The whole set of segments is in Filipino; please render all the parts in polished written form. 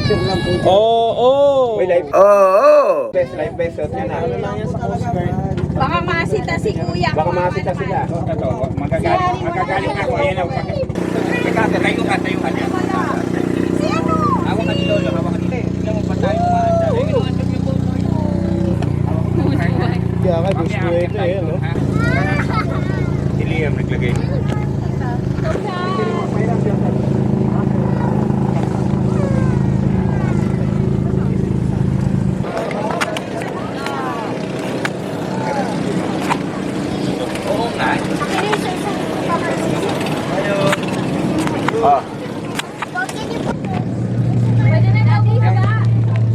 picture lang po. Oo. May live. Oo. Live best shot yan. Ano lang yan sa Coast Guard. Baka masita si kuya. Baka makasita sila. Ito, magagaling ako. Ayan o. Tayo ka. Hawa ka ni Lolo, hawa ka ni Lolo. Tignan mo pa tayo kumaanda. Kaya ka, gusto ito eh, no? Si Liam naglagay. Oo nga. Ah.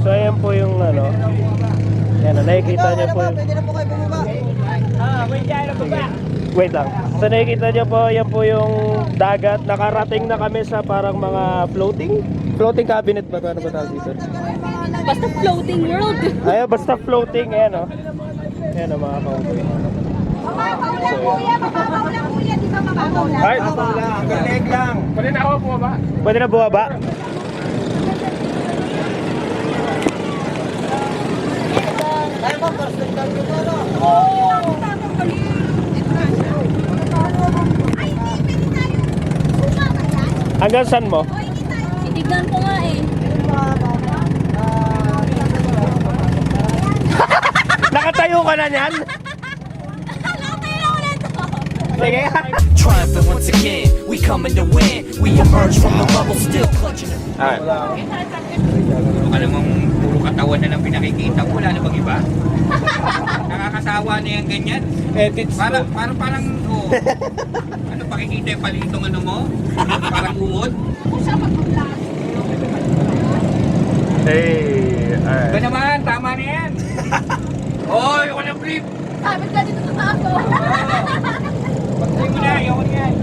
So ayan po yung ano. Yan, nakikita niyo po yung... Wait lang. So nakikita niyo po, yan po yung dagat. Nakarating na kami sa parang mga floating cabinet ba? Ano ba tawag dito? Basta floating world. Ayun, basta floating. Ayan o. Ayan o mga cowboy. Mababaw lang kuya, mababaw lang kuya. Di ba mababaw lang? Ay, Hanggang leg lang. Pwede na ako po ba? pwede na bumaba? Hanggang saan mo? Titignan ko nga eh. Nakatayo ka na niyan? Sige. Triumphant once again, we coming to win. We emerge from the rubble, still clutching it. Ano namang puro katawan na lang pinakikita mo, wala na bang iba? Nakakasawa na yung ganyan. Edits Parang, oh, ano, pakikita yung palitong ano mo? Parang uod. Hey, Ba naman, tama na yan. Oy, ako na brief. Sabi ka dito sa taas ko. Pagtay mo na, ayaw ko na yan.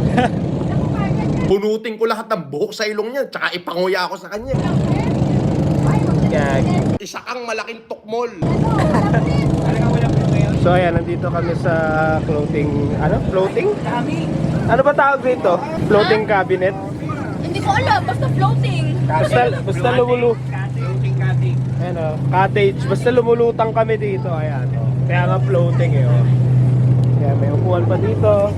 Bunutin ko lahat ng buhok sa ilong niya, tsaka ipanguya ako sa kanya. gag. Isa kang malaking tukmol. Talaga wala brief ngayon. So ayan, nandito kami sa floating, floating? Ano ba tawag dito? Floating cabinet? Hindi ko alam, basta floating. Basta lumulu. Cutting. Ayan o, cottage. Basta lumulutang kami dito. Ayan o. Kaya nga floating eh o. Kaya may upuan pa dito.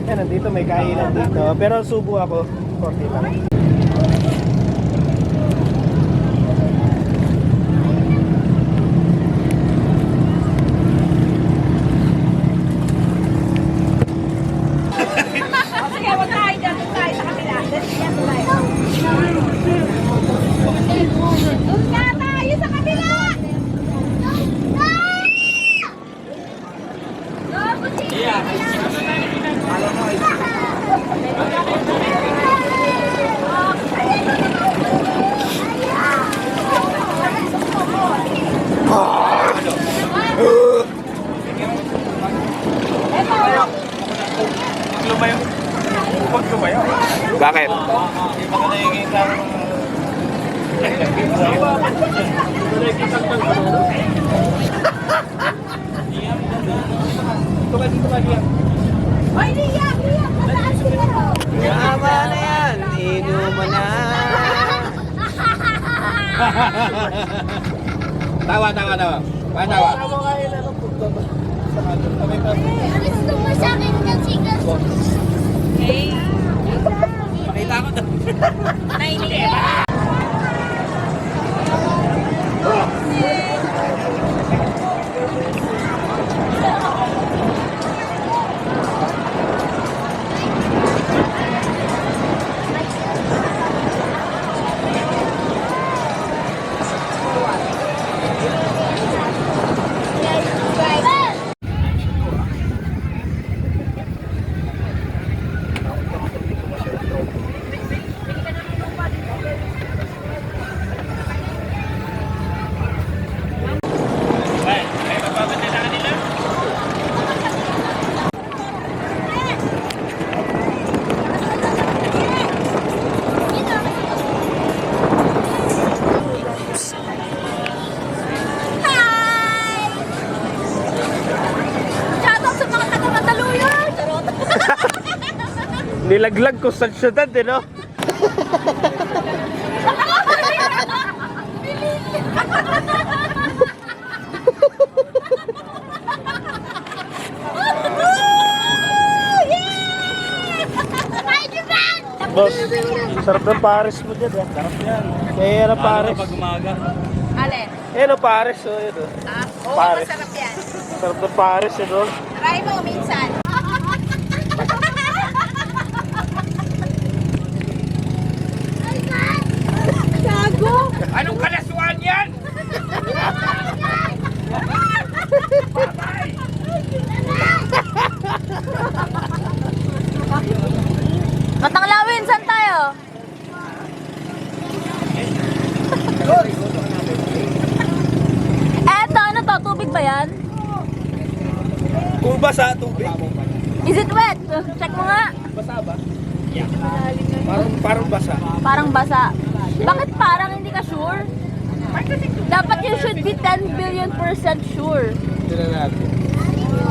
Ayan, nandito may kainan dito. Pero subo ako. Konti lang. Sige, wag tayo dyan. Doon tayo sa kabila. Dyan tayo. Doon nga tayo sa kabila! Lumayo. Huwag lumayo. Bakit? Ay, Liam! Liam! Mataas ko na! Tama na yan. Inuman na. Tawa. Tawa. Alis ko mo sa akin ng sigas. Hey! Nakita ko doon. Nainiya! Nilaglag ko sa syudad eh no? Sarap ng Paris mo dyan, eh. Sarap yan. Eh, ano Paris? Alin? Eh, ano Paris, oh, yun, oh. Oo, Paris. masarap yan. Sarap ng Paris, yun, oh. Try mo minsan. Gago! Anong kalaswaan yan? Matanglawin, saan tayo? Eto, ano to? Tubig ba yan? Kung basa, tubig. Is it wet? Check mo nga. Basa ba? Yeah. Parang basa. Parang basa. Bakit parang hindi ka sure? Dapat you should be 10 billion % sure. Tignan natin.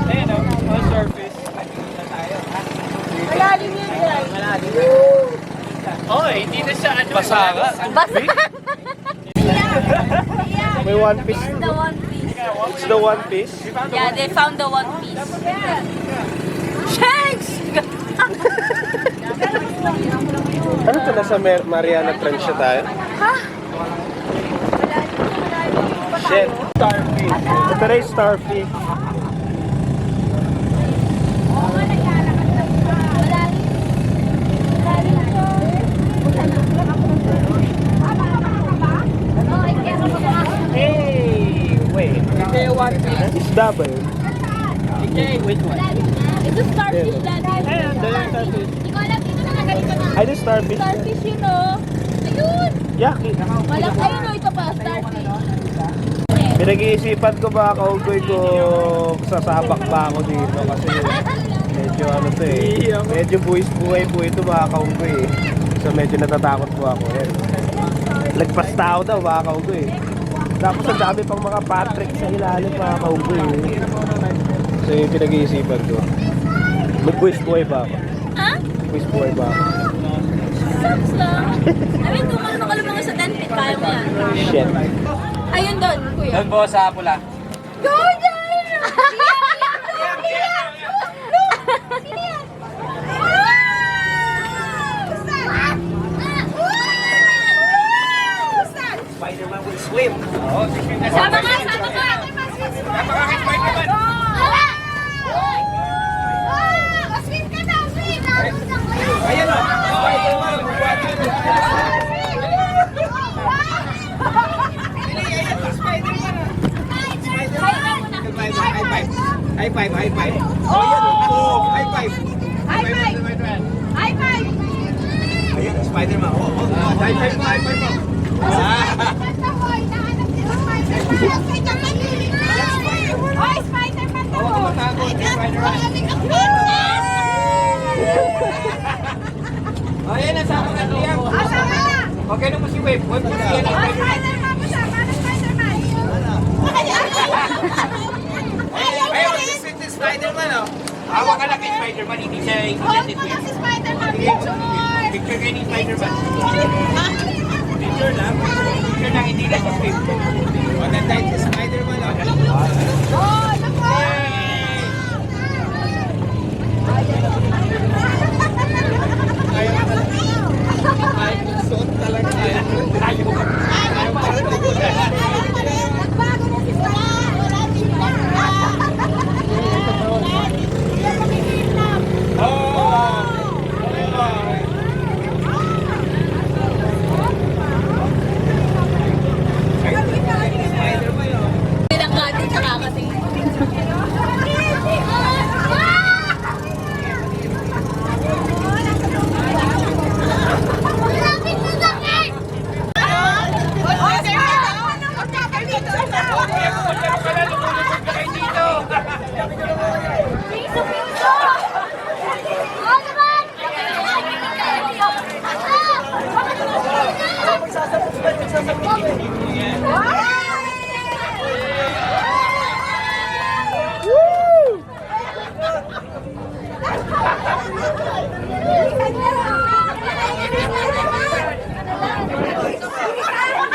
Ayun, oh. On surface. Malalim yun, guys. Oh, hindi na siya ano. Basa ka. Basa. May one piece. It's the one piece. It's the one piece. Yeah, they found the one piece. Shanks! Ano ito? Nasa Mariana Trench na tayo? Ha? Shit. Starfish. Ito na yung starfish. Hey! Wait. Isda ba yun? Ito starfish, Daddy. Hindi ko alam, dito na ganito na. Ay, this starfish. Starfish yun, oh. Ayun! Yaki. Walang, ayun, oh, ito pa, starfish. Pinag-iisipan ko ba kaugoy ko sasabak pa ako dito kasi medyo ano to eh. Medyo buhay po ito mga kaugoy eh. So medyo natatakot po ako eh. Lagpas tao daw mga kaugoy eh. Tapos ang dami pang mga Patrick sa ilalim mga kaugoy eh. So yung pinag-iisipan ko. Mag-buwis buhay ba ako? Ha? Buwis buhay ba ako? Sucks lang. I mean, kung marunong ka lumang sa 10 feet, kaya mo yan. Shit. Ayun doon, kuya. Doon po sa pula. Go dyan! Spider-Man will swim. Sama ka, sama ka! Sama ka kay Spider-Man. Swim ka daw, swim! Ayan o. High five, high five. Oh, yan. Oh, high five. High five! High five! Ayun, Spider-Man. Oh, oh. High five, high five. Oy, Spider-Man na mo! Ayan na, sama ka diyan. Asama na! Okay na mo si Wave. Wave mo siya. Oy, Spider-Man mo siya! Paano Spider-Man? Ayaw, sisweet si Spider-Man oh. Hawak ka lang kay Spider-Man, hindi siya Hold i-identity. mo na si Spider-Man! Picture! Picture kayo ni Spider-Man. Picture lang, hindi na si Wave. Maganda yung si Spider-Man oh. Oh, naku! Suot talaga. Nagbago na si Spider-Man! Pinanggatin siya kakatingin. Malapit na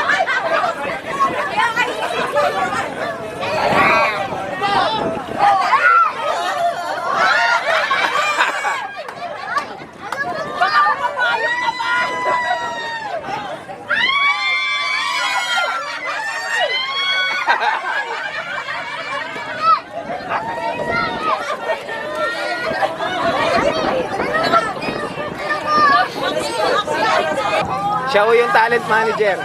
sakit! Baka mapapayong ka pa! Siya ho yung talent manager.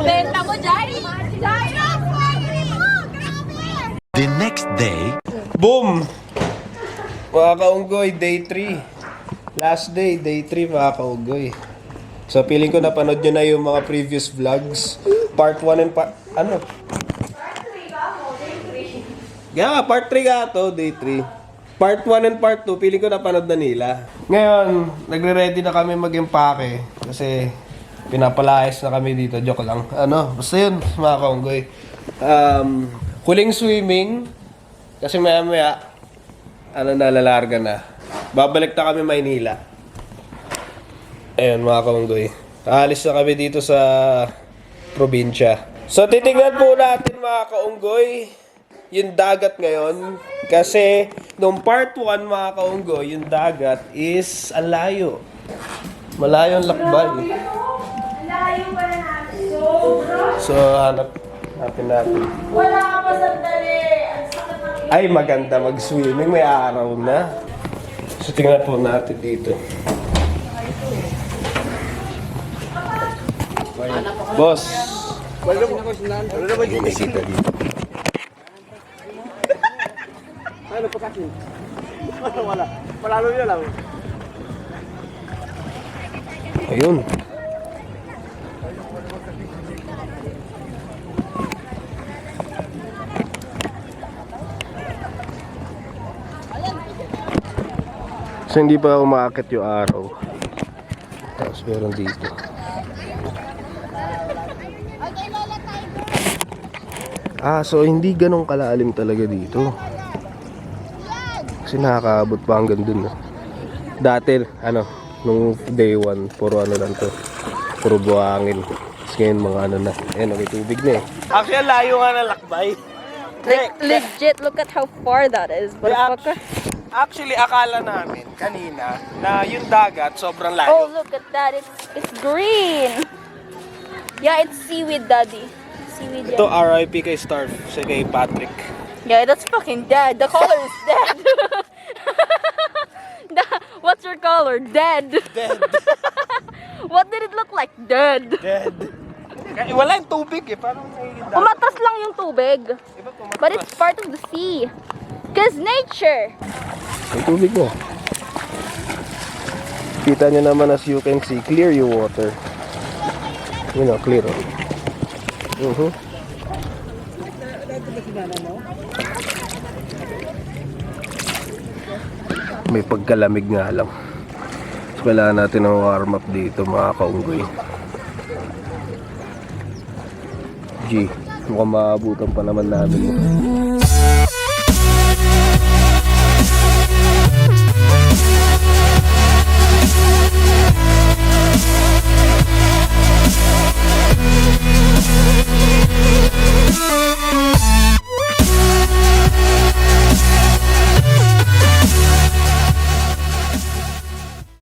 Benta mo, Jai! The next day, Boom! Mga kaunggoy, day 3. Last day, day 3 mga kaunggoy. So, feeling ko napanood nyo na yung mga previous vlogs. Part 1 and part... Ano? Yeah, part 3 ka to, day 3. Part 1 and part 2, feeling ko napanood na nila. Ngayon, nagre-ready na kami mag-empake. Kasi, pinapalayas na kami dito. Joke lang. Ano, basta yun, mga kaunggoy. Huling swimming. Kasi maya-maya, nalalarga na. Babalik na kami Maynila. Ayun, mga kaunggoy. Aalis na kami dito sa probinsya. So, titignan po natin, mga kaunggoy, yung dagat ngayon. Kasi, nung part 1, mga kaunggoy, yung dagat is ang layo. Malayo ang lakbay. So, hanapin natin. Wala ka pa sandali! Ay, maganda mag-swimming. May araw na. So, tingnan po natin dito. Boss. Wala naman yung bisita dito. Ano pa kasi? Wala. Malalo nyo lang. Ayun. So, hindi pa umaakit yung araw. Tapos meron dito. So hindi ganong kalalim talaga dito. Kasi nakakaabot pa hanggang dun. Dati, nung day 1, puro lang to. Puro buhangin. Tapos ngayon mga na. May tubig na eh. Actually, layo nga ng lakbay. Like, legit, look at how far that is. Actually, akala namin kanina na yung dagat sobrang layo. Oh, look at that. It's green. Yeah, it's seaweed, Daddy. Seaweed. Ito RIP kay Starf, kasi kay Patrick. Yeah, that's fucking dead. The color is dead. What's your color? Dead. Dead. What did it look like? Dead. Dead. Wala yung tubig eh. Parang nagiging dagat. Umatas lang yung tubig. But it's part of the sea. Cause nature. Yung tubig mo. Kita nyo naman, as you can see, clear yung water. Clear. May pagkalamig nga lang. So, kailangan natin ng warm up dito, mga kaunggoy. G, mukhang maabutan pa naman namin.